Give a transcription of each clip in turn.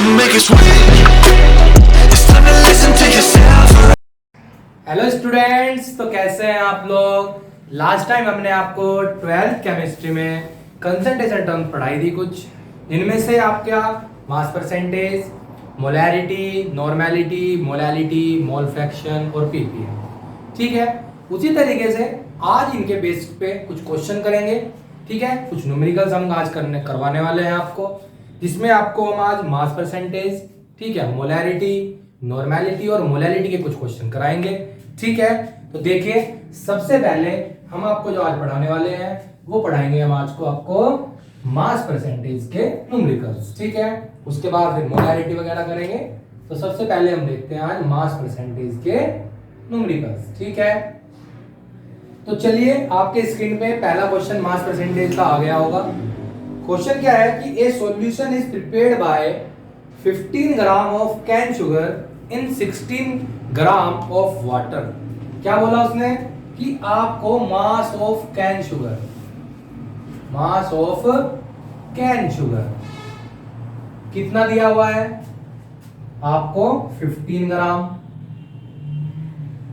make us wait. It's time to listen to yourself. Hello students, तो कैसे हैं आप लोग। लास्ट टाइम हमने आपको 12th केमिस्ट्री में कंसंट्रेशन टर्म्स पढ़ाई थी कुछ, जिनमें से आपका mass percentage, molarity, normality, molality, mole fraction और पीपीएम। ठीक है, उसी तरीके से आज इनके बेस पे कुछ क्वेश्चन करेंगे। ठीक है, कुछ न्यूमेरिकल्स हम आज करवाने वाले हैं आपको, जिसमें आपको हम आज मास परसेंटेज, ठीक है, मोलैरिटी, नॉर्मेलिटी और मोलैलिटी के कुछ क्वेश्चन कराएंगे। ठीक है, तो देखिए सबसे पहले हम आपको जो आज पढ़ाने वाले हैं वो पढ़ाएंगे हम आज को आपको मास परसेंटेज के न्यूमेरिकल्स। ठीक है, उसके बाद फिर मोलैरिटी वगैरह करेंगे। तो सबसे पहले हम देखते हैं आज मास परसेंटेज के न्यूमेरिकल्स। ठीक है, तो चलिए आपके स्क्रीन पे पहला क्वेश्चन मास परसेंटेज का आ गया होगा। क्वेश्चन क्या है कि ए solution is prepared by 15 gram of cane sugar in 16 gram of water. क्या बोला उसने कि आपको मास of cane sugar, mass of cane sugar कितना दिया हुआ है आपको 15 ग्राम।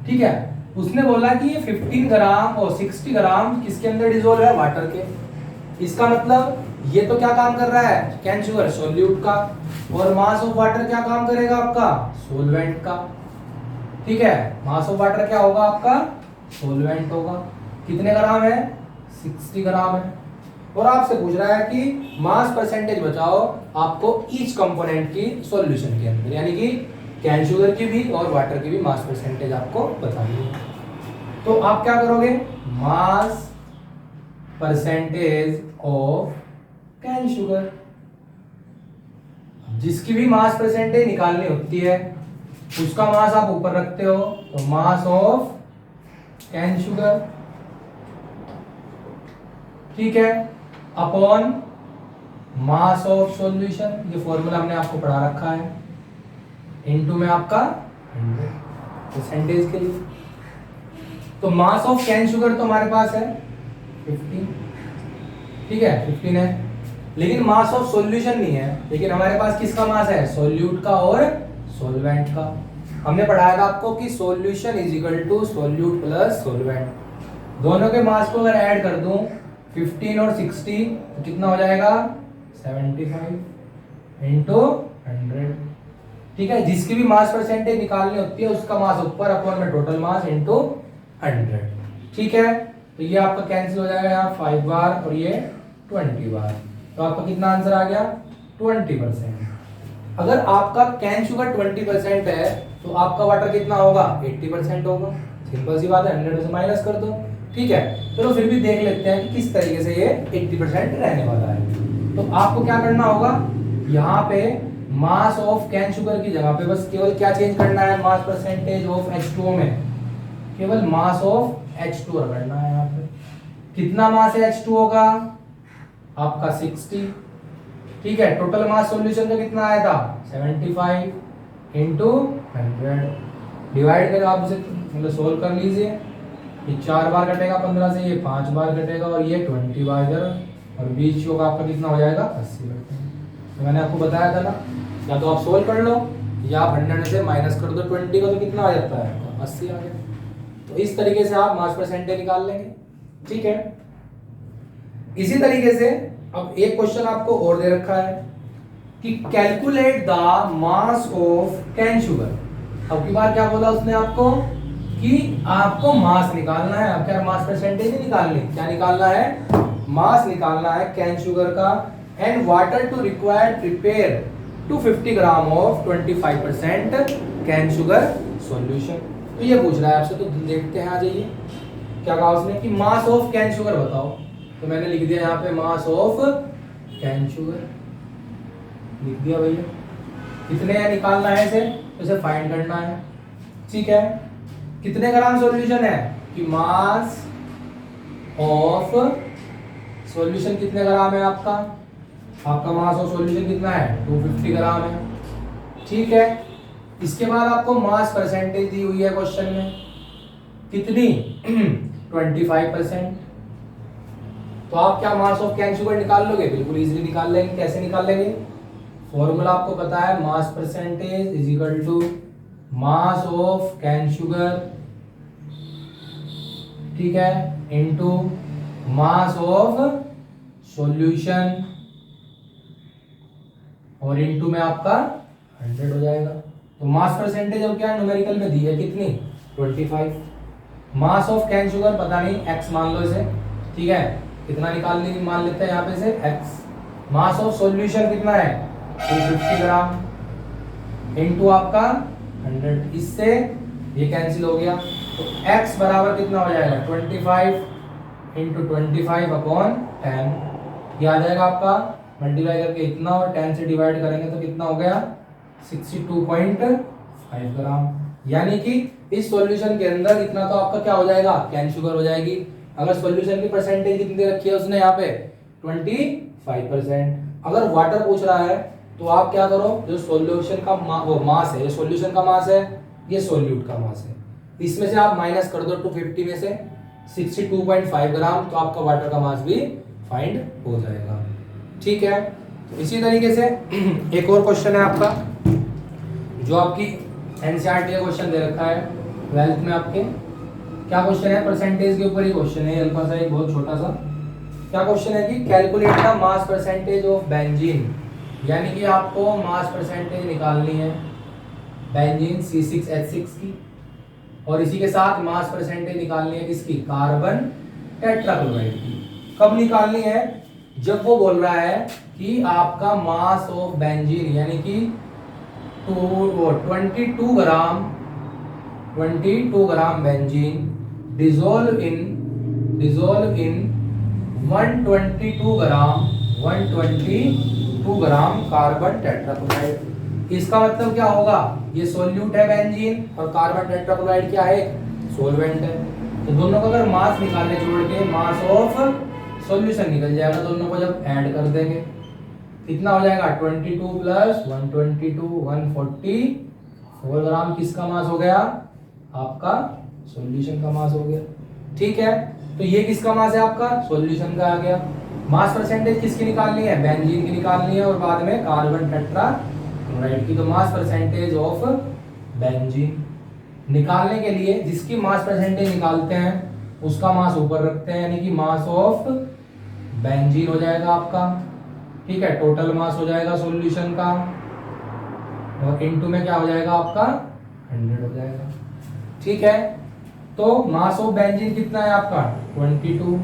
ठीक है, उसने बोला कि ये 15 ग्राम और 60 ग्राम किसके अंदर डिसॉल्व है, वाटर के। इसका मतलब ये तो क्या काम कर रहा है, कैन शुगर सॉल्यूट का, और मास ऑफ वाटर क्या काम करेगा आपका, सोलवेंट का। ठीक है, मास ऑफ वाटर क्या होगा आपका, सोलवेंट होगा। कितने ग्राम है, 60 ग्राम है। और आपसे पूछ रहा है कि मास परसेंटेज बताओ आपको ईच कंपोनेंट की सॉल्यूशन के अंदर, यानी कि कैन शुगर की भी और वाटर की भी मास परसेंटेज आपको बतानी है। तो आप क्या करोगे, mass percentage of cane sugar, जिसकी भी मास परसेंटेज निकालनी होती है उसका मास आप ऊपर रखते हो, तो मास ऑफ कैन शुगर, ठीक है, अपॉन मास ऑफ सॉल्यूशन। ये फॉर्मूला हमने आपको पढ़ा रखा है, इनटू में आपका 100 परसेंटेज के लिए। तो मास ऑफ कैन शुगर तो हमारे पास है 15, ठीक है, 15 है, लेकिन मास ऑफ सॉल्यूशन नहीं है। लेकिन हमारे पास किसका मास है, सोल्यूट का और सॉल्वेंट का। हमने पढ़ाया था आपको कि solution is equal to solute plus solvent. दोनों के मास को अगर ऐड कर दूं 15 और 60 तो कितना हो जाएगा, 75 इंटू 100। ठीक है, जिसकी भी मास परसेंटेज निकालनी होती है उसका मास ऊपर अपॉन में टोटल मास इंटू 100। ठीक है, तो ये आपका कैंसिल हो जाएगा यहाँ 5 बार और ये 20 बार। तो आपका कितना आंसर आ गया, 20%। अगर आपका कैन शुगर 20% है तो आपका वाटर कितना होगा, 80% होगा। सिंपल सी बात है, 100 में से माइनस कर दो। ठीक है, चलो फिर भी देख लेते हैं कि किस तरीके से ये 80% रहने वाला है। तो आपको क्या करना होगा, यहाँ पे मास ऑफ कैन शुगर की जगह पे बस केवल क्या चेंज करना है, मास परसेंटेज ऑफ H2O में केवल मास ऑफ H2O करना है। यहाँ पे कितना मास है H2O का, आपका 60। ठीक है, टोटल मास सॉल्यूशन का कितना आया था, 75 इंटू 100। डिवाइड कर आप उसे मतलब सोल्व कर लीजिए। ये 4 बार कटेगा 15 से, ये 5 बार कटेगा और ये 20 बार इधर, और बीच का आपका कितना हो जाएगा, 80 बार। तो मैंने आपको बताया था ना, या तो आप सोल्व कर लो या आप 100 से माइनस कर दो 20 का, तो कितना आ जाता है, 80 आ गया। तो इस तरीके से आप मास परसेंटेज निकाल लेंगे। ठीक है, इसी तरीके से अब एक क्वेश्चन आपको और दे रखा है कि calculate the mass of cane sugar. अब की बार क्या बोला उसने आपको कि आपको मास निकालना है, अब क्या मास परसेंटेज नहीं निकालनी, क्या निकालना है, मास निकालना है कैन शुगर का, and water to required prepare 250 gram of 25% cane sugar solution. तो ये पूछ रहा है आपसे, तो देखते हैं, आ जाइए। क्या कहा उसने कि मास ऑफ कैन शुगर बताओ, तो मैंने लिख दिया यहाँ पे मास ऑफ कैन शुगर लिख दिया भैया। कितने निकालना है इसे, तो इसे फाइंड करना है। ठीक है, कितने ग्राम सॉल्यूशन है कि मास ऑफ सॉल्यूशन कितने ग्राम है आपका, आपका मास ऑफ सॉल्यूशन कितना है, 250 ग्राम है। ठीक है, इसके बाद आपको मास परसेंटेज दी हुई है क्वेश्चन में, कितनी 25%। तो आप क्या मास ऑफ कैन शुगर निकाल लोगे, बिल्कुल इजीली निकाल लेंगे। कैसे निकाल लेंगे, फॉर्मूला आपको पता है, mass percentage is equal to mass of cane sugar, ठीक है, इनटू मास ऑफ सॉल्यूशन और इनटू में आपका 100 हो जाएगा। तो मास परसेंटेज अब क्या न्यूमेरिकल में दी है कितनी, 25। मास ऑफ कैन शुगर पता नहीं, x मान लो इसे, ठीक है, कितना निकालने मान लेते हैं यहाँ पे से x। मास ऑफ सॉल्यूशन कितना है 250 ग्राम इनटू आपका 100, इससे ये कैंसिल हो गया। तो x बराबर कितना हो जाएगा 25 इंटू 25 अपॉन 10, ये आ जाएगा आपका मल्टीप्लाई करके इतना और 10 से डिवाइड करेंगे तो कितना हो गया 62.5 ग्राम। यानी कि इस सॉल्यूशन के अंदर इतना तो आपका क्या हो जाएगा कैन शुगर हो जाएगी। अगर सॉल्यूशन की परसेंटेज कितनी दे रखी है उसने यहाँ पे 25%। अगर वाटर पूछ रहा है तो आप क्या करो, जो सॉल्यूशन का वो मास है, ये सॉल्यूशन का मास है, ये सॉल्यूट का मास है, इसमें से आप माइनस कर दो 250 में से 62.5 ग्राम, तो आपका वाटर का मास भी फाइंड हो जाएगा। ठीक है, तो इसी तरीके से एक और क्वेश्चन है आपका जो आपकी एनसीईआरटी का क्वेश्चन दे रखा है 12th में आपके। क्या क्वेश्चन है, परसेंटेज के ऊपर ही क्वेश्चन है, हल्का सा एक बहुत छोटा सा। क्या क्वेश्चन है कि calculate the mass percentage of benzene, यानी कि आपको मास परसेंटेज निकालनी है बेंजीन C6H6 की, और इसी के साथ मास परसेंटेज निकालनी है किसकी, कार्बन टेट्राक्लोराइड की। कब निकालनी है, जब वो बोल रहा है कि आपका मास ऑफ बेंजीन यानी कि 22 gram benzene dissolve in 122 gram carbon tetrachloride. इसका मतलब क्या होगा, ये सॉल्यूट है बेंजीन और कार्बन टेट्राक्लोराइड क्या है, सॉल्वेंट है। तो दोनों का अगर मास निकालने जोड़ के मास ऑफ सॉल्यूशन निकल जाएगा, दोनों को जब ऐड कर देंगे कितना हो जाएगा 22 प्लस 122 144 ग्राम। किसका मास हो गया, आपका सॉल्यूशन का मास हो गया। ठीक है, तो ये किसका मास है, आपका सॉल्यूशन का आ गया। मास परसेंटेज किसकी निकालनी है, बेंजीन की निकालनी है और बाद में कार्बन टेट्राक्लोराइड की। तो मास परसेंटेज ऑफ बेंजीन निकालने के लिए जिसकी मास परसेंटेज निकालते हैं उसका मास ऊपर रखते हैं, यानी कि मास ऑफ बेंजीन हो जाएगा आपका। ठीक है, टोटल मास हो जाएगा सॉल्यूशन का और इनटू में क्या हो जाएगा आपका 100 हो जाएगा। ठीक है, तो मास ऑफ बेंजीन कितना है आपका 22,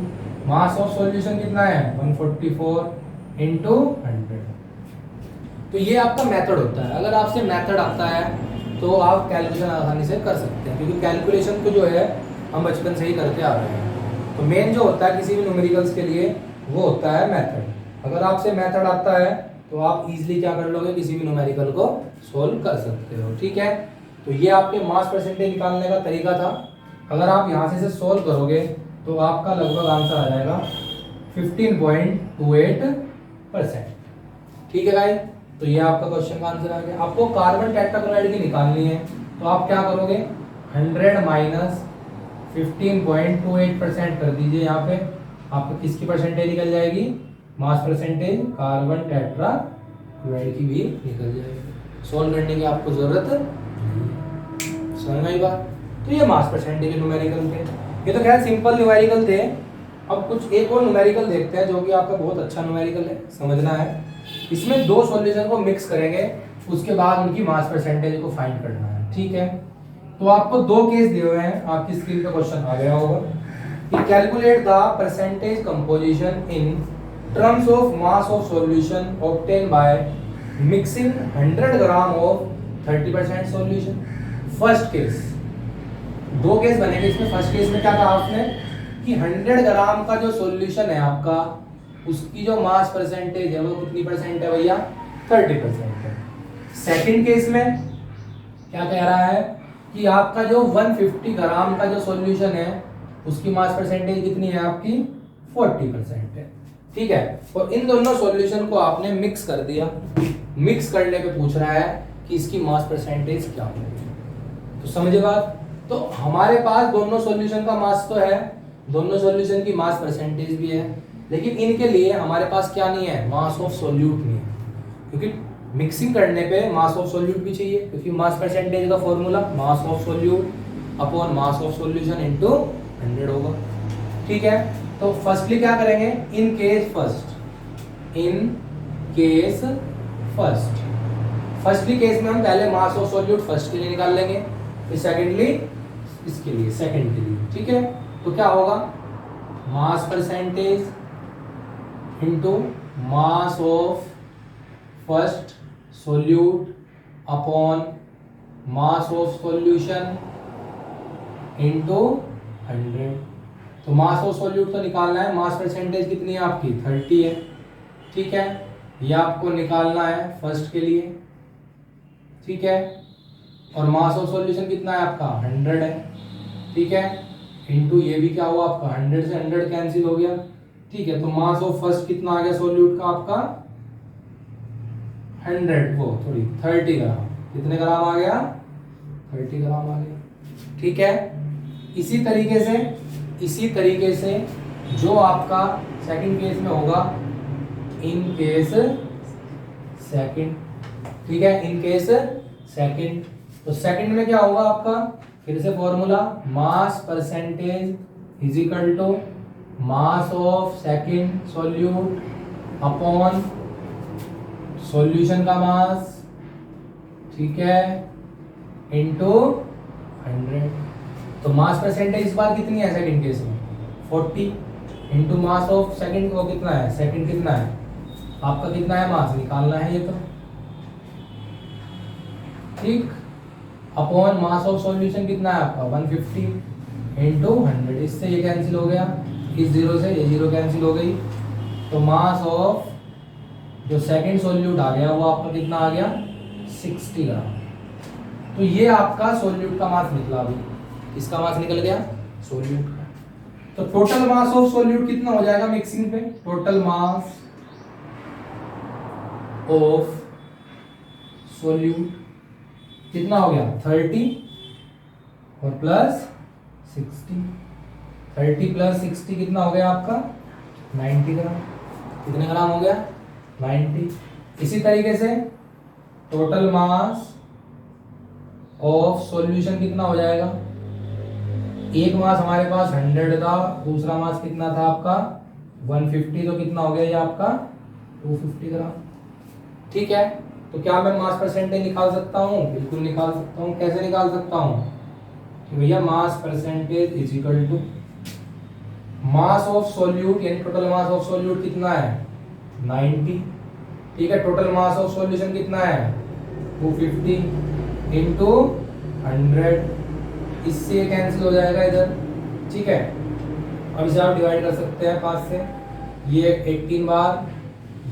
मास ऑफ सॉल्यूशन कितना है 144 इंटू 100। तो ये आपका मेथड होता है। अगर आपसे मेथड आता है तो आप कैलकुलेशन आसानी से कर सकते हैं, क्योंकि कैलकुलेशन को जो है हम बचपन से ही करते आ रहे हैं। तो मेन जो होता है किसी भी न्यूमेरिकल्स के लिए वो होता है मेथड। अगर आपसे मेथड आता है तो आप इजीली क्या कर लोगे, किसी भी न्यूमेरिकल को सोल्व कर सकते हो। ठीक है, तो ये आपके मास परसेंटेज निकालने का तरीका था। अगर आप यहाँ से सोल्व करोगे तो आपका लगभग आंसर आ जाएगा 15.28%। ठीक है गाइस, तो ये आपका क्वेश्चन का आंसर आ गया। आपको कार्बन टेट्राक्लोराइड की निकालनी है तो आप क्या करोगे, 100 माइनस 15.28% कर दीजिए। यहाँ पे आपको किसकी परसेंटेज निकल जाएगी, मास परसेंटेज कार्बन टेट्राक्लोराइड की भी निकल जाएगी। सॉल्व करने की आपको जरूरत नहीं। समझ में आई बात। तो ये मास परसेंटेज न्यूमेरिकल थे, ये तो खैर सिंपल न्यूमेरिकल थे। अब कुछ एक और न्यूमेरिकल देखते हैं जो कि आपका बहुत अच्छा न्यूमेरिकल है, समझना है। इसमें दो सॉल्यूशन को मिक्स करेंगे, उसके बाद उनकी मास परसेंटेज को फाइंड करना है। ठीक है, तो आपको दो केस दिए हुए हैं, आपकी स्क्रीन पे क्वेश्चन आ गया होगा कि calculate the percentage composition in terms of mass of solution obtain by mixing 100 gram of 30% solution. First case, दो केस बनेंगे इसमें। फर्स्ट केस में क्या कहा आपने कि 100 ग्राम का जो सॉल्यूशन है आपका, उसकी जो मास परसेंटेज है वो कितनी परसेंट है भैया, 30% है। सेकंड केस में क्या कह रहा है कि आपका जो 150 ग्राम का जो सॉल्यूशन है उसकी मास परसेंटेज कितनी है आपकी, 40% है। ठीक है, और इन दोनों सॉल्यूशन को आपने मिक्स कर दिया। मिक्स करने पे पूछ रहा है कि इसकी मास परसेंटेज क्या होगी। तो समझे बात। तो हमारे पास दोनों सॉल्यूशन का मास तो है, दोनों सॉल्यूशन की मास परसेंटेज भी है, लेकिन इनके लिए हमारे पास क्या नहीं है, मास ऑफ सॉल्यूट नहीं है। क्योंकि मिक्सिंग करने पे मास ऑफ सॉल्यूट भी चाहिए, क्योंकि मास परसेंटेज का formula mass of solute upon mass of solution into 100 होगा। ठीक है, तो फर्स्टली क्या करेंगे, इन केस फर्स्टली केस में हम पहले मास ऑफ सॉल्यूट फर्स्ट के लिए निकाल लेंगे, फिर सेकेंडली इसके लिए, सेकेंड के लिए। ठीक है, तो क्या होगा, mass percentage into mass of first solute upon mass of solution into 100। तो मास ऑफ सॉल्यूट तो निकालना है, मास परसेंटेज कितनी है आपकी 30 है। ठीक है, ये आपको निकालना है फर्स्ट के लिए। ठीक है, और मास ऑफ सॉल्यूशन कितना है आपका 100 है। ठीक है, इनटू ये भी क्या हुआ आपका 100 से 100 कैंसिल हो गया। ठीक है, तो मास ऑफ फर्स्ट कितना आ गया सॉल्यूट का आपका 30 ग्राम। कितने ग्राम आ गया 30 ग्राम आ गया। ठीक है, इसी तरीके से जो आपका सेकंड केस में होगा, इन केस सेकंड। ठीक है, इन केस सेकंड, तो सेकंड में क्या होगा आपका, फिर से formula mass percentage is equal to mass of second solute upon solution का मास। ठीक है, इनटू 100। तो मास परसेंटेज इस बार कितनी है सेकंड केस में 40 इनटू मास ऑफ सेकंड को कितना है, सेकंड कितना है आपका, कितना है मास निकालना है ये तो। ठीक, अपॉन मास ऑफ सॉल्यूशन कितना है आपका 150 इनटू 100। इससे ये कैंसिल हो गया, इस जीरो से ये जीरो कैंसिल हो गई। तो मास ऑफ जो सेकंड सॉल्यूट आ गया वो आपका कितना आ गया 60 ग्राम। तो ये आपका सॉल्यूट का मास निकला। अभी इसका मास निकल गया सॉल्यूट का। तो टोटल मास ऑफ सॉल्यूट कितना हो जाएगा मिक्सिंग पे, टोटल मास ऑफ सॉल्यूट कितना हो गया 30 और प्लस 60। 30 प्लस 60 कितना हो गया आपका 90 ग्राम। कितने ग्राम हो गया 90। इसी तरीके से टोटल मास ऑफ सॉल्यूशन कितना हो जाएगा, एक मास हमारे पास 100 था, दूसरा मास कितना था आपका 150, तो कितना हो गया ये आपका 250 ग्राम। ठीक है, तो क्या मैं मास परसेंटेज निकाल सकता हूँ, बिल्कुल निकाल सकता हूँ। कैसे निकाल सकता हूँ कि भैया mass percentage is equal to mass of solute, यानी टोटल मास ऑफ सॉल्यूट कितना है 90। ठीक है, टोटल मास ऑफ सॉल्यूशन कितना है 250 इनटू 100। इससे ये कैंसिल हो जाएगा इधर। ठीक है, अब इसे आप डिवाइड कर सकते हैं 5 से। ये 18 बार,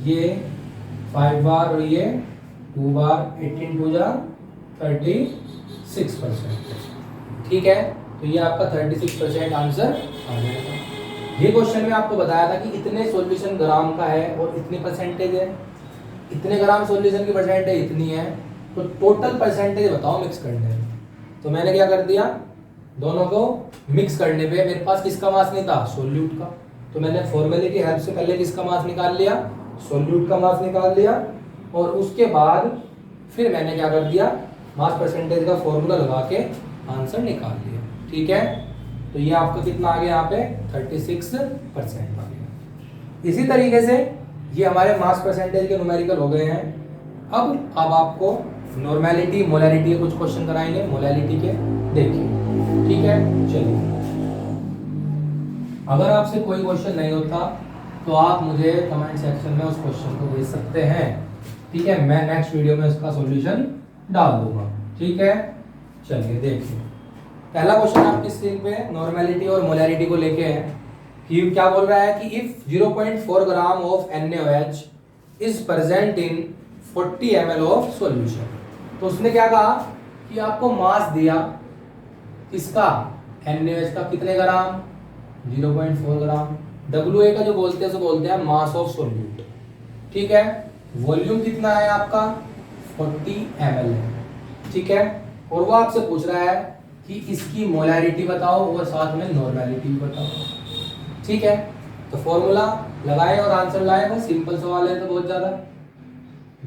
ये 5 बार और ये 2 बार। 18 2 जा 36%। ठीक है, तो ये आपका 36% आंसर आ जाएगा। ये क्वेश्चन में आपको बताया था कि इतने सॉल्यूशन ग्राम का है और इतनी परसेंटेज है, इतने ग्राम सॉल्यूशन की परसेंटेज इतनी है, तो टोटल परसेंटेज बताओ मिक्स करने में। तो मैंने क्या कर दिया, दोनों को मिक्स करने पे मेरे पास किसका मास नहीं था सॉल्यूट का, तो मैंने फॉर्मूले की हेल्प से पहले किसका मास निकाल लिया सॉल्यूट का मास निकाल लिया, और उसके बाद फिर मैंने क्या कर दिया मास परसेंटेज का फॉर्मूला लगा के आंसर निकाल लिया। ठीक है, तो ये आपका कितना आ गया यहाँ पे 36% आ गया। इसी तरीके से ये हमारे मास परसेंटेज के न्यूमेरिकल हो गए हैं। अब आपको नॉर्मेलिटी मोलैरिटी के कुछ क्वेश्चन कराएंगे, मोलैरिटी के देखिए। ठीक है, चलिए। अगर आपसे कोई क्वेश्चन नहीं होता तो आप मुझे कमेंट सेक्शन में उस क्वेश्चन को भेज सकते हैं। ठीक है, मैं नेक्स्ट वीडियो में उसका सॉल्यूशन डाल दूंगा। ठीक है, चलिए देखिए। पहला क्वेश्चन आपकी स्क्रीन पे नॉर्मेलिटी और मोलैरिटी को लेके है कि क्या बोल रहा है कि if 0.4 gram of NaOH is present in 40 ml of solution. तो उसने क्या कहा कि आपको मास दिया इसका NaOH का कितने ग्राम 0.4 ग्राम। WA का जो बोलते हैं सो बोलते हैं मास ऑफ सॉल्यूट। ठीक है, वॉल्यूम कितना है आपका 40 ml है। ठीक है, और वो आपसे पूछ रहा है कि इसकी मोलैरिटी बताओ और साथ में नॉर्मेलिटी भी बताओ। ठीक है, तो फॉर्मूला लगाए और आंसर लाए, बस सिंपल सवाल है तो बहुत ज्यादा।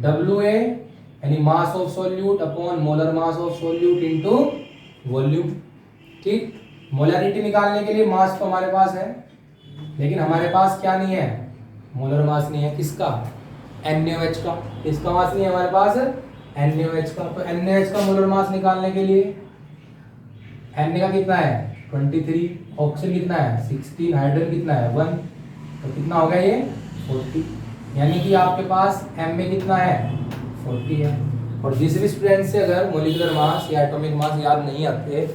WA यानी मास of solute upon molar mass of solute into volume. ठीक, मोलरिटी निकालने के लिए मास तो हमारे पास है, लेकिन हमारे पास क्या नहीं है, मोलर मास नहीं है। किसका? NaOH का। किसका मास नहीं है हमारे पास? NaOH का। तो NaOH का मोलर मास निकालने के लिए Na का कितना है 23, ऑक्सीजन कितना है 16, हाइड्रोजन कितना है 1, तो कितना हो गया ये 40। यानी कि आपके पास Ma कितना है 40 है। और जिस भी स्टूडेंट से अगर मोलिकुलर मास या एटॉमिक मास याद नहीं आते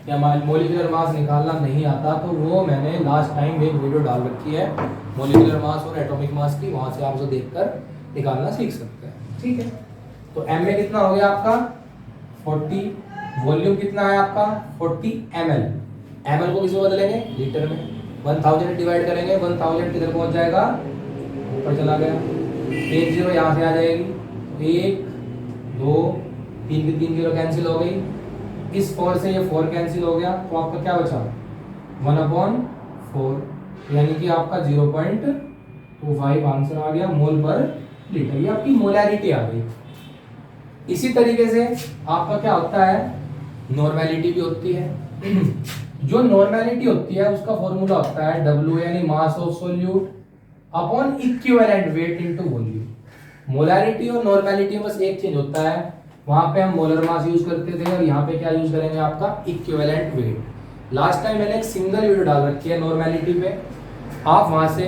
या मोलिकुलर मास निकालना नहीं आता, तो वो मैंने लास्ट टाइम एक वीडियो डाल रखी है मोलिकुलर मास और एटॉमिक मास की, वहां से आप उसे देखकर निकालना सीख सकते हैं। ठीक है, तो Ma कितना हो गया आपका 40, वॉल्यूम कितना है आपका 40 ml। ml को किसमें बदलेंगे? लीटर में। 1000 डिवाइड करेंगे, 1000 किधर पहुंच जाएगा? ऊपर चला गया। 1 0 यहाँ से आ जाएगी, 1 2 3 की 3 0 कैंसिल हो गई। इस 4 से ये 4 कैंसिल हो गया, तो आपका क्या बचा 1/4, यानी कि आपका 0.25 आंसर आ गया मोल पर लीटर। ये आपकी मोलैरिटी आ गई। इसी तरीके से आपका क्या होता है, नॉर्मेलिटी भी होती है। जो नॉर्मेलिटी होती है उसका फॉर्मूला होता है W यानी मास of solute upon equivalent weight into volume. Molarity और नॉर्मेलिटी में बस एक चेंज होता है, वहां पे हम मोलर मास यूज करते थे और यहाँ पे क्या यूज करेंगे आपका इक्विवेलेंट वेट। लास्ट टाइम मैंने एक सिंगल वीडियो डाल रखी है नॉर्मेलिटी पे, आप वहां से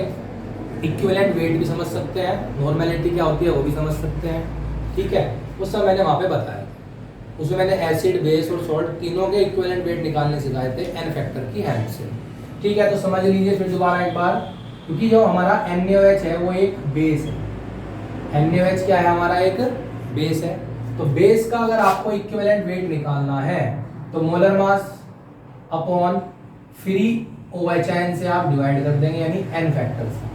इक्विवेलेंट वेट भी समझ सकते हैं, नॉर्मेलिटी क्या होती है वो भी समझ सकते हैं। ठीक है, उस समय मैंने वहां पे बताया, उसमें मैंने एसिड बेस और सॉल्ट तीनों के इक्विवेलेंट वेट निकालने सिखाए थे n फैक्टर की हेल्प से। ठीक है, तो समझ लीजिए फिर दोबारा एक बार, क्योंकि जो हमारा NaOH है वो एक बेस है। NaOH क्या है? हमारा एक बेस है। तो बेस का अगर आपको इक्विवेलेंट वेट निकालना है तो molar mass upon free OH से आप डिवाइड कर देंगे, यानी n फैक्टर से।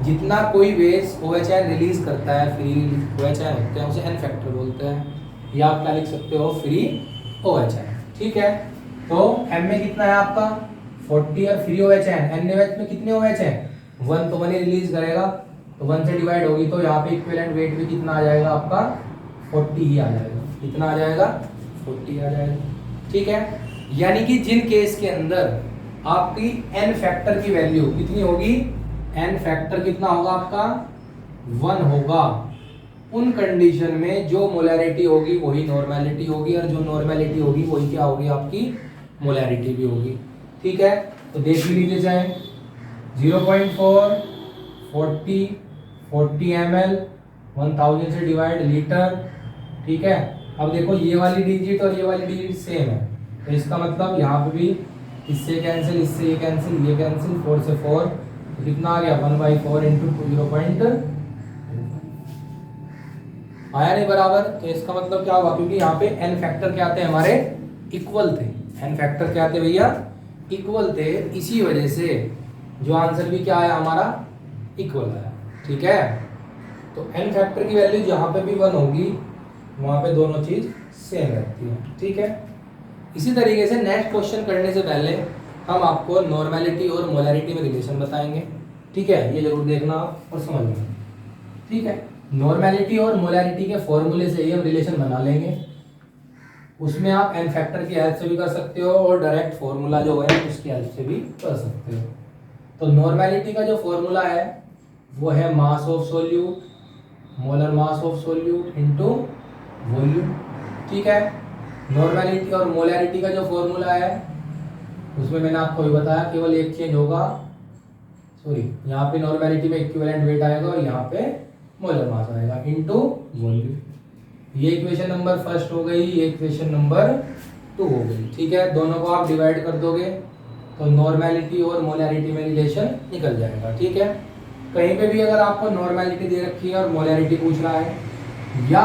जितना कोई बेस OH रिलीज करता है, फ्री OH होते हैं, उसे n फैक्टर बोलते हैं। या आप क्या लिख सकते हो, फ्री OH। ठीक है, तो Ma कितना है आपका 40 और फ्री OH NaOH में कितने OH हैं 1, तो 1 ही रिलीज करेगा, तो 1 से डिवाइड होगी, तो यहाँ पे इक्विवेलेंट वेट भी कितना आ जाएगा आपका 40 ही आ जाएगा। कितना आ जाएगा 40 आ जाएगा। ठीक है, यानी कि जिन केस के अंदर आपकी n फैक्टर की वैल्यू कितनी होगी, n फैक्टर कितना होगा आपका 1 होगा, उन कंडीशन में जो मोलैरिटी होगी वही नॉर्मेलिटी होगी, और जो नॉर्मेलिटी होगी वही क्या होगी आपकी मोलैरिटी भी होगी। ठीक है, तो देख भी लीजिए चाहे 0.4 40 ml 1000 से डिवाइड लीटर। ठीक है, अब देखो ये वाली डिजिट और ये वाली डिजिट सेम है, तो इसका मतलब यहाँ पे भी इससे कैंसिल, इससे ये कैंसिल, ये कैंसिल, 4 से 4, तो कितना आ गया 1/4 इंटू 0. आया नहीं बराबर, तो इसका मतलब क्या होगा, क्योंकि यहाँ पे n फैक्टर क्या आते हैं हमारे इक्वल थे, n फैक्टर क्या आते भैया इक्वल थे, इसी वजह से जो आंसर भी क्या आया हमारा इक्वल आया। ठीक है, तो n फैक्टर की वैल्यू जहाँ पे भी 1 होगी वहाँ पे दोनों चीज सेम रहती है। ठीक है, इसी तरीके से नेक्स्ट क्वेश्चन करने से पहले हम आपको नॉर्मेलिटी और मोलैरिटी में रिलेशन बताएंगे। ठीक है, ये जरूर देखना आप और समझना। ठीक है, नॉर्मेलिटी और मोलैरिटी के फॉर्मूले से ही हम रिलेशन बना लेंगे, उसमें आप n फैक्टर की हेल्प से भी कर सकते हो और डायरेक्ट फॉर्मूला जो है उसकी हेल्प से भी कर सकते हो। तो नॉर्मेलिटी का जो फॉर्मूला है वो है मास of solute, molar mass of solute into volume. ठीक है, नॉर्मेलिटी और मोलैरिटी का जो फॉर्मूला है उसमें मैंने आपको भी बताया, केवल एक चेंज होगा, सॉरी यहाँ पे नॉर्मेलिटी में इक्विवेलेंट वेट आएगा और यहाँ पे मोलर मास आएगा इनटू वॉल्यूम। ये इक्वेशन नंबर फर्स्ट हो गई, ये इक्वेशन नंबर 2 हो गई। ठीक है, दोनों को आप डिवाइड कर दोगे तो नॉर्मेलिटी और मोलैरिटी में रिलेशन निकल जाएगा। ठीक है, कहीं पे भी अगर आपको नॉर्मेलिटी दे रखी है और मोलैरिटी पूछ रहा है, या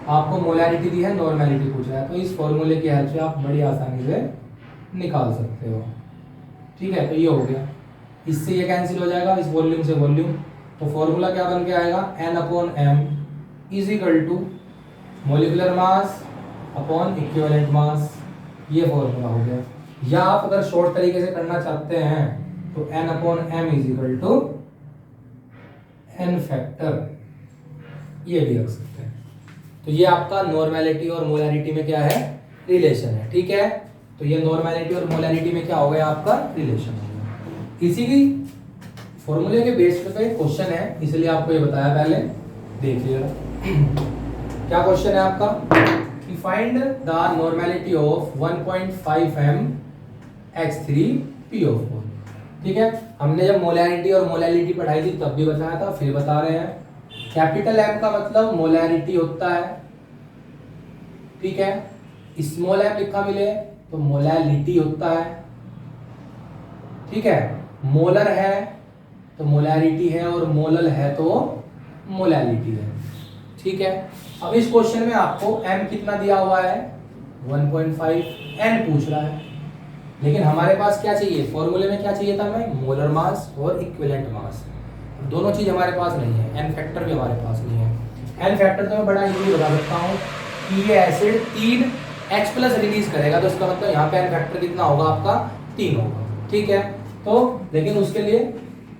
आपको मोलैरिटी दी है नॉर्मेलिटी पूछ रहा है, तो इस फॉर्मूले की हेल्प से आप बड़ी आसानी से निकाल सकते हो। ठीक है, तो ये हो गया, इससे ये कैंसिल हो जाएगा, इस वॉल्यूम से वॉल्यूम, तो फॉर्मूला क्या बन के आएगा n/m is equal to molecular mass upon equivalent mass. ये फॉर्मूला हो गया। या आप अगर शॉर्ट तरीके से करना चाहते हैं तो n/m is equal to n factor, ये भी रख सकते हैं। तो ये आपका नॉर्मेलिटी और मोलैरिटी में क्या है, रिलेशन है। ठीक है, तो ये नॉर्मेलिटी और मोलैरिटी में क्या हो गया आपका, रिलेशन हो गया। इसी की फॉर्मूले के बेस पे क्वेश्चन है, इसलिए आपको ये बताया पहले, देख लिया। क्या क्वेश्चन है आपका कि find the normality of 1.5 m H3PO4। ठीक है, हमने जब मोलैरिटी और मोलैलिटी पढ़ाई थी तब भी बताया था, फिर बता रहे हैं। कैपिटल M का मतलब मोलैरिटी होता है, ठीक है। स्मॉल m लिखा मिले तो मोलैलिटी होता है, ठीक है। मोलर है तो मोलैरिटी है, और मोलल है तो मोलैलिटी है, ठीक है। अब इस क्वेश्चन में आपको m कितना दिया हुआ है, 1.5 n पूछ रहा है, लेकिन हमारे पास क्या चाहिए, फॉर्मूले में क्या चाहिए था हमें, मोलर मास और इक्विवेलेंट मास। दोनों चीज हमारे पास नहीं है, n फैक्टर भी हमारे पास नहीं है। n फैक्टर तो मैं बड़ा इजीली बता सकता हूँ कि ये एसिड 3 H+ रिलीज करेगा, तो इसका मतलब यहाँ पे n फैक्टर कितना होगा आपका, 3 होगा, ठीक है। तो लेकिन उसके लिए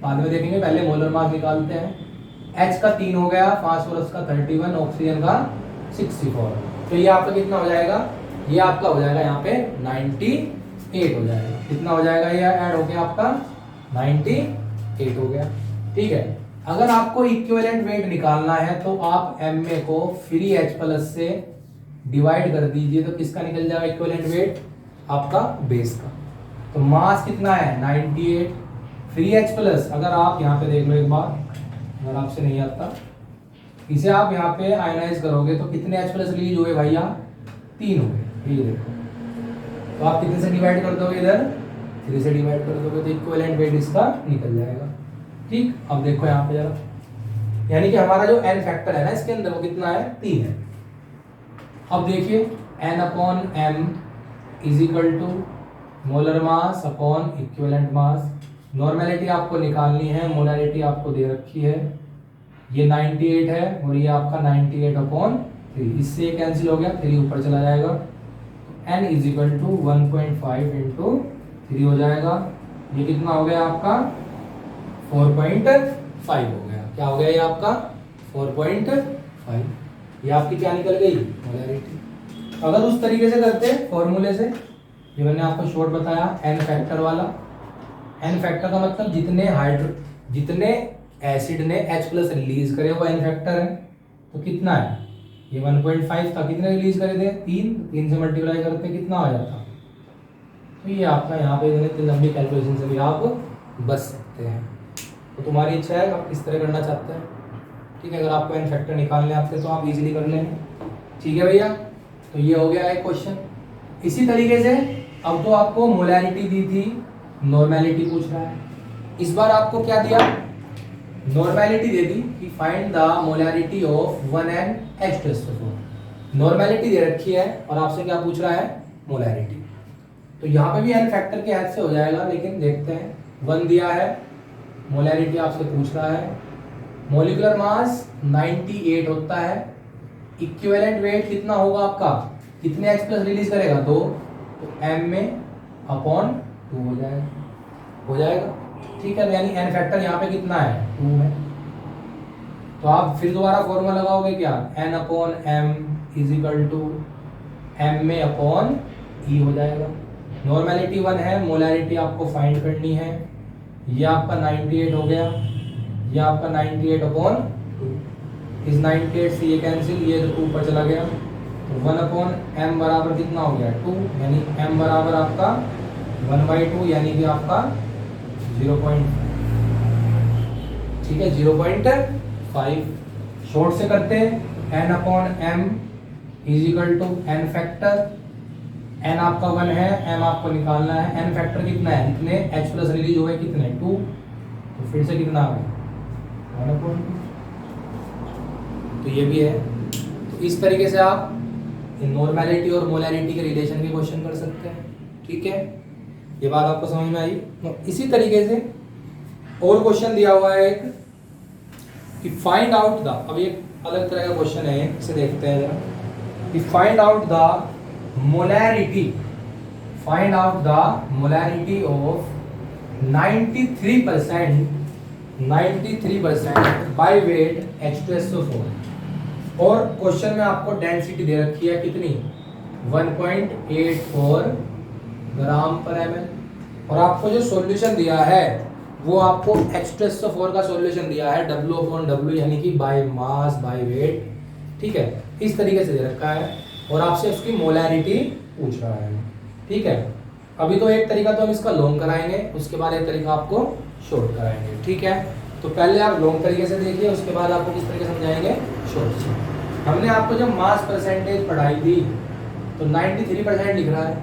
बाद में देखेंगे, पहले मोलर मास निकालते हैं। H का 3 हो गया, फास्फोरस का 31, ऑक्सीजन का 64, तो ये आपका कितना हो जाएगा, ये आपका हो जाएगा यहाँ पे 98 हो जाएगा। कितना हो जाएगा, ये ऐड हो गया आपका 98 हो गया, ठीक है। अगर आपको इक्विवेलेंट वेट निकालना है तो आप Ma को फ्री H+ से डिवाइड कर दीजिए, तो किसका निकल जाएगा इक्विवेलेंट वेट, आपका बेस का। तो मास कितना है 98, फ्री H+, अगर आप यहाँ पे देख लो एक बार, अगर आपसे नहीं आता, इसे आप यहाँ पे आयनाइज करोगे तो कितने H+ रिलीज हुए भैया, 3 हो गए, ये देखो। तो आप कितने से डिवाइड कर दोगे, इधर 3 से डिवाइड कर दोगे, तो इक्विवेलेंट वेट इसका निकल जाएगा, ठीक। अब देखो यहाँ पे जरा, यानी कि हमारा जो n फैक्टर है ना इसके अंदर, वो कितना है, 3 है। अब देखिए n/m = molar mass upon equivalent मास। नॉर्मेलिटी आपको निकालनी है, मोलैरिटी आपको दे रखी है, ये 98 है और ये आपका 98/3, इससे ये कैंसिल हो गया, 3 ऊपर चला जाएगा। n = 1.5 × 3 हो जाएगा, ये कितना हो गया आपका 4.5 हो गया। क्या हो गया ये आपका 4.5, ये आपकी क्या निकल गई, मोलैरिटी। अगर उस तरीके से करते फॉर्मूले से, जो मैंने आपको शॉर्ट बताया n फैक्टर वाला, n फैक्टर का मतलब जितने एसिड ने H+ रिलीज करे वो n फैक्टर है। तो कितना है, ये 1.5 था, कितने रिलीज करे थे, 3 से मल्टीप्लाई करते कितना हो जाता। तो ये आपका यहाँ पे इतनी लंबी कैलकुलेशन से भी आप बच सकते हैं। तो तुम्हारी इच्छा है आप किस तरह करना चाहते हैं, ठीक है। अगर आपको n फैक्टर निकालने आते हैं तो आप इजीली कर लेंगे, ठीक है भैया। तो ये हो गया एक क्वेश्चन। इसी तरीके से अब तो आपको मोलैरिटी दी थी, नॉर्मेलिटी पूछ रहा है। इस बार आपको क्या दिया, नॉर्मेलिटी दे दी कि find the molarity of 1n H2SO4। Normality दे रखी है और आपसे क्या पूछ रहा है, मोलैरिटी। तो यहाँ पे भी n फैक्टर के हेल्प से हो जाएगा, लेकिन देखते हैं। 1 दिया है, मोलैरिटी आपसे पूछ रहा है, मॉलिक्यूलर मास 98 होता है, इक्विवेलेंट वेट कितना होगा आपका, कितने H+ रिलीज करेगा, 2, तो Ma/2 हो जाएगा, ठीक है। यानी n फैक्टर यहाँ पे कितना है, 2 है। तो आप फिर दोबारा फॉर्मूला लगाओगे क्या, n/m = Ma/E हो जाएगा। नॉर्मेलिटी 1 है, मोलैरिटी आपको फाइंड करनी है, ये आपका 98 हो गया, ये आपका 98/2, इस 98 से ये कैंसिल, ये तो ऊपर चला गया, तो 1/m बराबर कितना हो गया, 2, यानी m बराबर आपका 1/2, यानी कि आपका 0.5, ठीक है, 0.5। शॉर्ट से करते हैं, n/m = n फैक्टर, n आपका 1 है, m आपको निकालना है, n फैक्टर कितना है, इतने H+ रिलीज हुए, कितने 2, तो फिर से कितना आ गया 1/2। तो ये भी है। तो इस तरीके से आप नॉर्मेलिटी और मोलैरिटी के रिलेशन के क्वेश्चन कर सकते हैं, ठीक है। ये बात आपको समझ में आई। तो इसी तरीके से और क्वेश्चन दिया हुआ है एक कि फाइंड आउट द, अब एक अलग तरह का क्वेश्चन है, इसे देखते हैं जरा, कि find out the molarity, find out the molarity of 93% by weight H2SO4। और क्वेश्चन में आपको डेंसिटी दे रखी है कितनी, 1.84 ग्राम पर ml, और आपको जो सॉल्यूशन दिया है वो आपको H2SO4 का सॉल्यूशन दिया है W/W, यानी कि बाय मास बाय वेट, ठीक है, इस तरीके से दे रखा है, और आपसे उसकी मोलैरिटी पूछ रहा है, ठीक है। अभी तो एक तरीका तो हम इसका लॉन्ग कराएंगे, उसके बाद एक तरीका आपको शॉर्ट कराएंगे, ठीक है। तो पहले आप लॉन्ग तरीके से देखिए, उसके बाद आपको किस तरीके से समझाएंगे शॉर्ट से। हमने आपको जब मास परसेंटेज पढ़ाई थी तो 93% लिख रहा है,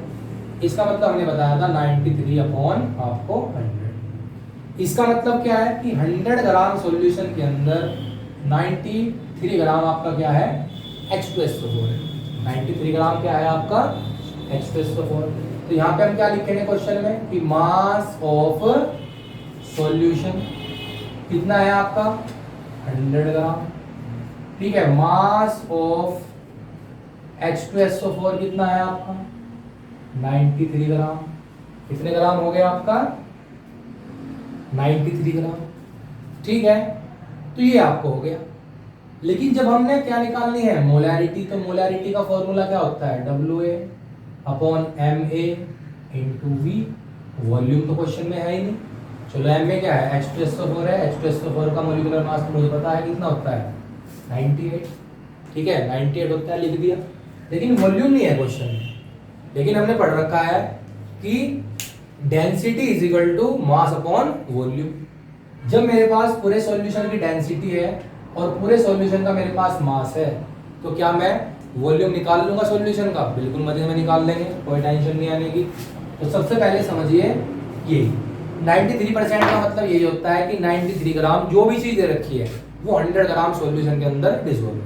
इसका मतलब हमने बताया था 93 अपॉन आपको 100। इसका मतलब क्या है कि 100 ग्राम सॉल्यूशन के अंदर 93 ग्राम आपका क्या है, H2SO4 है। 93 ग्राम क्या है आपका, H2SO4। तो यहाँ पे हम क्या लिखेंगे क्वेश्चन में कि मास ऑफ सॉल्यूशन कितना है आपका, 100 ग्राम, ठीक है। मास ऑफ H2SO4 कितना है आपका, 93 ग्राम। कितने ग्राम हो गया आपका, 93 ग्राम, ठीक है। तो ये आपको हो गया। लेकिन जब हमने क्या निकालनी है, मोलैरिटी, तो मोलैरिटी का फॉर्मूला क्या होता है, WA/MA इंटू V। वॉल्यूम तो क्वेश्चन में है ही नहीं। चलो MA क्या है, H2SO4 है, H2SO4 का मोलिकुलर मास तो मुझे पता है कितना होता है, 98, ठीक है, 98 होता है, लिख दिया। लेकिन वॉल्यूम नहीं है क्वेश्चन में। लेकिन हमने पढ़ रखा है कि density is equal to mass upon volume. जब मेरे पास पूरे सॉल्यूशन की डेंसिटी है और पूरे सॉल्यूशन का मेरे पास मास है, तो क्या मैं वॉल्यूम निकाल लूंगा सॉल्यूशन का, बिल्कुल मजे में निकाल लेंगे, कोई टेंशन नहीं आने की। तो सबसे पहले समझिए ये 93% का मतलब यही होता है कि 93 ग्राम जो भी चीज दे रखी है वो 100 ग्राम सॉल्यूशन के अंदर डिसॉल्व है,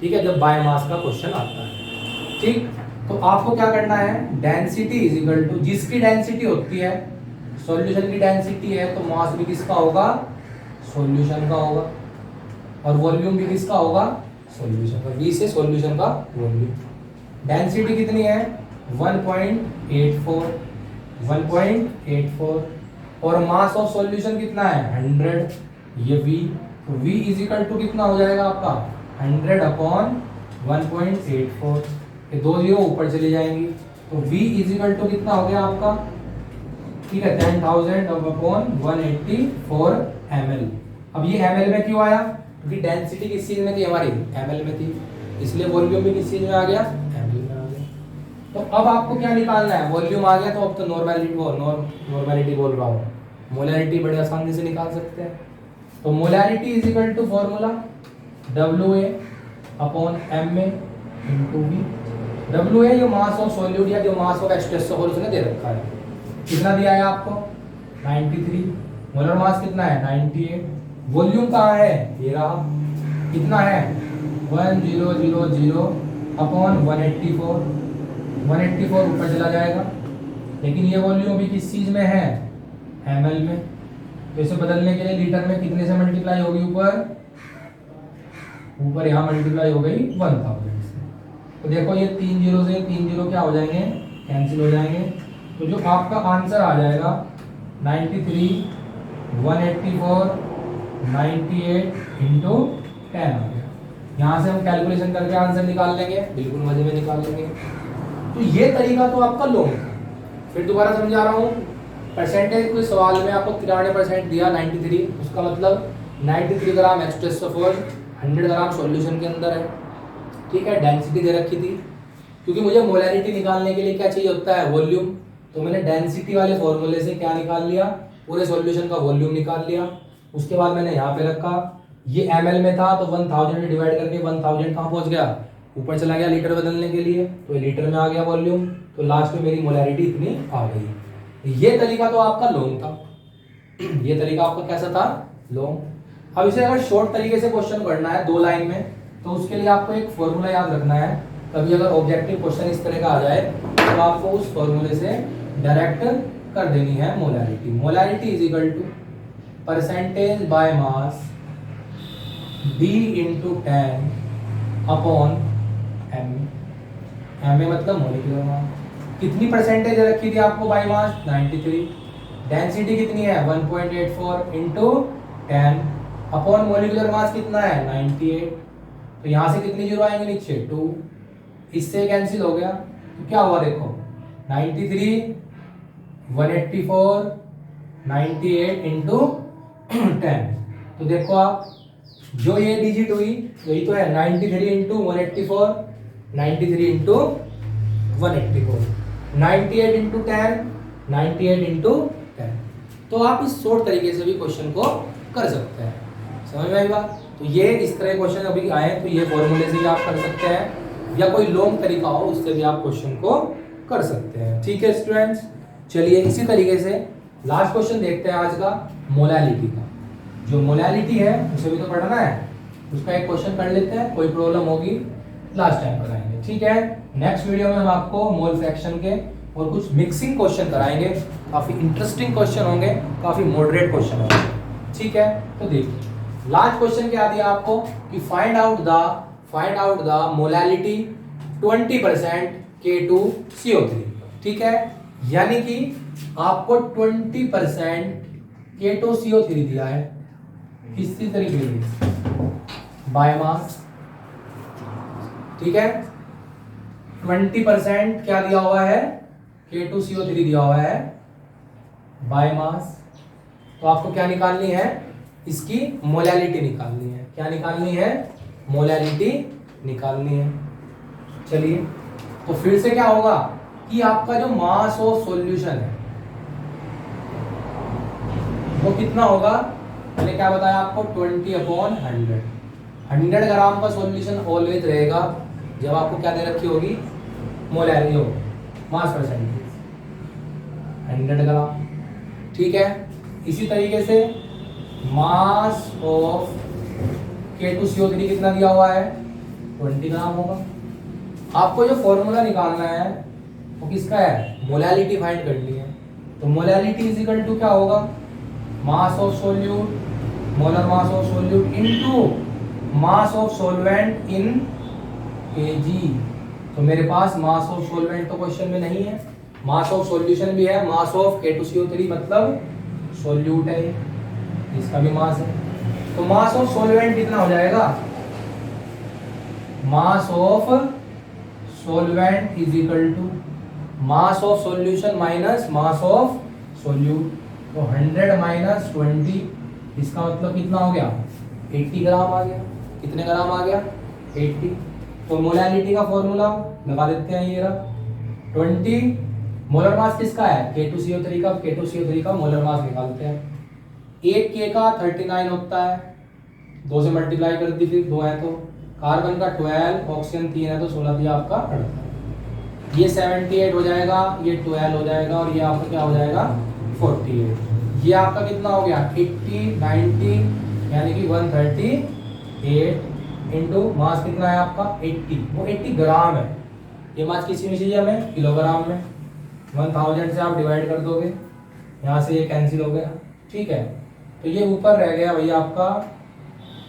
ठीक है, जब बायोमास का क्वेश्चन आता है, ठीक। तो आपको क्या करना है, डेंसिटी इज इक्वल टू, जिसकी डेंसिटी होती है, सॉल्यूशन की डेंसिटी है, तो मास भी किसका होगा, सॉल्यूशन का होगा, और वॉल्यूम भी किसका होगा, सॉल्यूशन का। V से सॉल्यूशन का वॉल्यूम। डेंसिटी कितनी है, 1.84, 1.84, और मास ऑफ सॉल्यूशन कितना है, 100, ये V। तो V इज इक्वल टू कितना हो जाएगा आपका, 100 अपॉन 1.84, ये 2 जीरो ऊपर चली जाएंगी, तो V इज इक्वल टू कितना हो गया आपका, ठीक है, 10,000 अपॉन 184 ml। अब ये ml में क्यों आया, क्योंकि डेंसिटी किस चीज में थी हमारी, ml में थी, इसलिए वॉल्यूम भी किस चीज में आ गया, ml में आ गया। तो अब आपको क्या निकालना है, वॉल्यूम आ गया, तो अब तो नॉर्मैलिटी बोल रहा हूँ, मोलैरिटी बड़े आसानी से निकाल सकते हैं। तो molarity is equal to formula WA/MA into V। WA जो मास ऑफ सॉल्यूट या जो मास ऑफ H2SO4 उसने दे रखा है, कितना दिया है आपको, 93, मोलर मास कितना है, 98, वॉल्यूम कहाँ है, ये रहा, कितना है, 1000 अपॉन 184, 184 ऊपर चला जाएगा, लेकिन ये वॉल्यूम भी किस चीज में है, ml में। तो इसे बदलने के लिए लीटर में कितने से मल्टीप्लाई होगी, ऊपर यहाँ मल्टीप्लाई हो गई 1000 से। तो देखो ये 3 जीरो से 3 जीरो क्या हो जाएंगे, कैंसिल हो जाएंगे। तो जो आपका आंसर आ जाएगा 93, 184, 98 इंटू 10 आ गया। यहाँ से हम कैलकुलेशन करके आंसर निकाल लेंगे, बिल्कुल मजे में निकाल लेंगे। तो ये तरीका तो आपका लॉन्ग था। फिर दोबारा समझा रहा हूँ, परसेंटेज कोई सवाल में आपको 93% दिया, 93, उसका मतलब 93 ग्राम H2SO4 100 ग्राम सॉल्यूशन के अंदर है, ठीक है। डेंसिटी दे रखी थी, क्योंकि मुझे मोलैरिटी निकालने के लिए क्या चाहिए होता है, वॉल्यूम। तो मैंने डेंसिटी वाले फॉर्मूले से क्या निकाल लिया, पूरे सॉल्यूशन का वॉल्यूम निकाल लिया। उसके बाद मैंने यहाँ पे रखा, ये ml में था तो 1000 से डिवाइड करके 1000 कहाँ पहुँच गया, ऊपर चला गया लीटर बदलने के लिए, तो लीटर में आ गया वॉल्यूम। तो लास्ट में मेरी मोलैरिटी इतनी आ गई। ये तरीका तो आपका लॉन्ग था, ये तरीका आपका कैसा था, लॉन्ग। अब इसे अगर शॉर्ट तरीके से क्वेश्चन करना है 2 लाइन में, तो उसके लिए आपको एक फॉर्मूला याद रखना है। कभी अगर ऑब्जेक्टिव क्वेश्चन इस तरह का आ जाए तो आपको उस फॉर्मूले से डायरेक्ट कर देनी है molarity. Molarity is equal to percentage by mass D into 10 upon M मतलब मोलिकुलर मास। कितनी परसेंटेज रखी थी आपको बाय मास, 93। डेंसिटी कितनी है, 1.84 इंटू 10 अपॉन मोलिकुलर मास कितना है, 98। तो यहाँ से कितनी जीरो आएंगे नीचे 2, इससे कैंसिल हो गया। तो क्या हुआ देखो 93, 184, 98 इंटू 10। तो देखो आप जो ये डिजिट हुई यही तो है 93 इंटू 184, 93 इंटू 184, 98 इंटू 10, 98 इंटू 10। तो आप इस शॉर्ट तरीके से भी क्वेश्चन को कर सकते हैं। समझ में आई बात? तो ये इस तरह क्वेश्चन अभी आए तो ये फॉर्मूले से भी आप कर सकते हैं, या कोई लॉन्ग तरीका हो उससे भी आप क्वेश्चन को कर सकते हैं। ठीक है स्टूडेंट्स, चलिए इसी तरीके से लास्ट क्वेश्चन देखते हैं आज का, मोलालिटी का। जो मोलालिटी है उसे भी तो पढ़ना है, उसका एक क्वेश्चन कर लेते हैं, कोई प्रॉब्लम होगी लास्ट टाइम कराएंगे। ठीक है, नेक्स्ट वीडियो में हम आपको मोल फ्रैक्शन के और कुछ मिक्सिंग क्वेश्चन कराएंगे, काफी इंटरेस्टिंग क्वेश्चन होंगे, काफी मॉडरेट क्वेश्चन होंगे। ठीक है, तो देखिए लास्ट क्वेश्चन क्या दिया आपको कि find out the molality 20% K2CO3। ठीक है, यानी कि आपको 20% K2CO3 दिया है, किसी तरीके से बाय मास। ठीक है, 20% क्या दिया हुआ है K2CO3 दिया हुआ है बाय मास। तो आपको क्या निकालनी है, इसकी मोलालिटी निकालनी है। क्या निकालनी है, मोलालिटी निकालनी है। चलिए तो फिर से क्या होगा कि आपका जो मास ऑफ सॉल्यूशन है वो कितना होगा, मैंने क्या बताया आपको 20/100। 100 ग्राम का सॉल्यूशन ऑलवेज रहेगा जब आपको क्या दे रखी होगी, मोलारिटी हो मास परसेंटेज 100 ग्राम। ठीक है, इसी तरीके से मास ऑफ K2CO3 कितना दिया हुआ है 20 ग्राम होगा। आपको जो फॉर्मूला निकालना है वो किसका है, मोलालिटी फाइंड करनी है। तो मोलालिटी इज इक्वल टू क्या होगा, मास of solute, molar mass of solute into mass of solvent in KG. तो मेरे पास मास ऑफ सॉल्वेंट तो क्वेश्चन में नहीं है, मास ऑफ सॉल्यूशन भी है, मास ऑफ K2CO3 मतलब सोल्यूट है, इसका भी मास है। तो मास ऑफ सॉल्वेंट कितना हो जाएगा, mass of solvent is equal to mass of solution minus mass of solute. तो 100 माइनस 20, इसका मतलब कितना हो गया 80 ग्राम आ गया। कितने ग्राम आ गया 80। तो मोलालिटी का फॉर्मूला लगा देते हैं, ये रहा 20। मोलर मास किसका है K2CO3 का, K2CO3 का मोलर मास निकालते हैं। 1 K का 39 होता है, 2 से मल्टीप्लाई कर दी, फिर 2 है तो कार्बन का 12, ऑक्सीजन 3 है तो 16 दिया आपका 48। ये 78 हो जाएगा, ये 12 हो जाएगा और ये आपका क्या हो जाएगा 48। ये आपका कितना हो गया 80, 90 यानी कि 138 इंटू मास कितना है आपका 80, वो 80 ग्राम है। ये मास किसी में चाहिए हमें किलोग्राम में, 1000 से आप डिवाइड कर दोगे, यहाँ से ये कैंसिल हो गया। ठीक है, तो ये ऊपर रह गया भैया आपका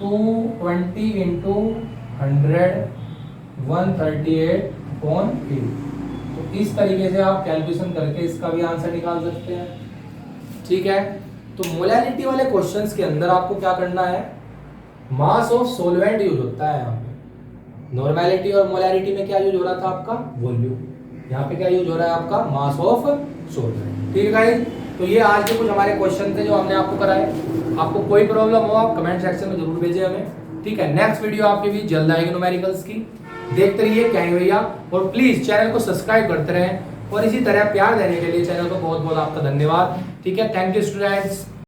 220 इंटू 100 138.8। तो इस तरीके से आप कैलकुलेशन करके इसका भी आंसर निकाल सकते हैं। ठीक है, तो मोलालिटी वाले क्वेश्चंस के अंदर आपको क्या करना है, मास ऑफ सॉल्वेंट यूज होता है यहाँ पे। नॉर्मेलिटी और मोलालिटी में क्या यूज हो रहा था आपका वॉल्यूम, यहाँ पे क्या यूज हो रहा है आपका मास ऑफ सॉल्वेंट। ठीक है गाइस, तो ये आज के कुछ हमारे क्वेश्चन थे जो हमने आपको कराए। आपको कोई प्रॉब्लम हो आप कमेंट सेक्शन में जरूर भेजें हमें। ठीक है, नेक्स्ट वीडियो आपके बीच जल्द आएगी न्यूमेरिकल्स की, देखते रहिए क्या है भैया, और प्लीज चैनल को सब्सक्राइब करते रहें और इसी तरह प्यार देने के लिए चैनल को बहुत बहुत आपका धन्यवाद। ठीक है, थैंक यू स्टूडेंट्स।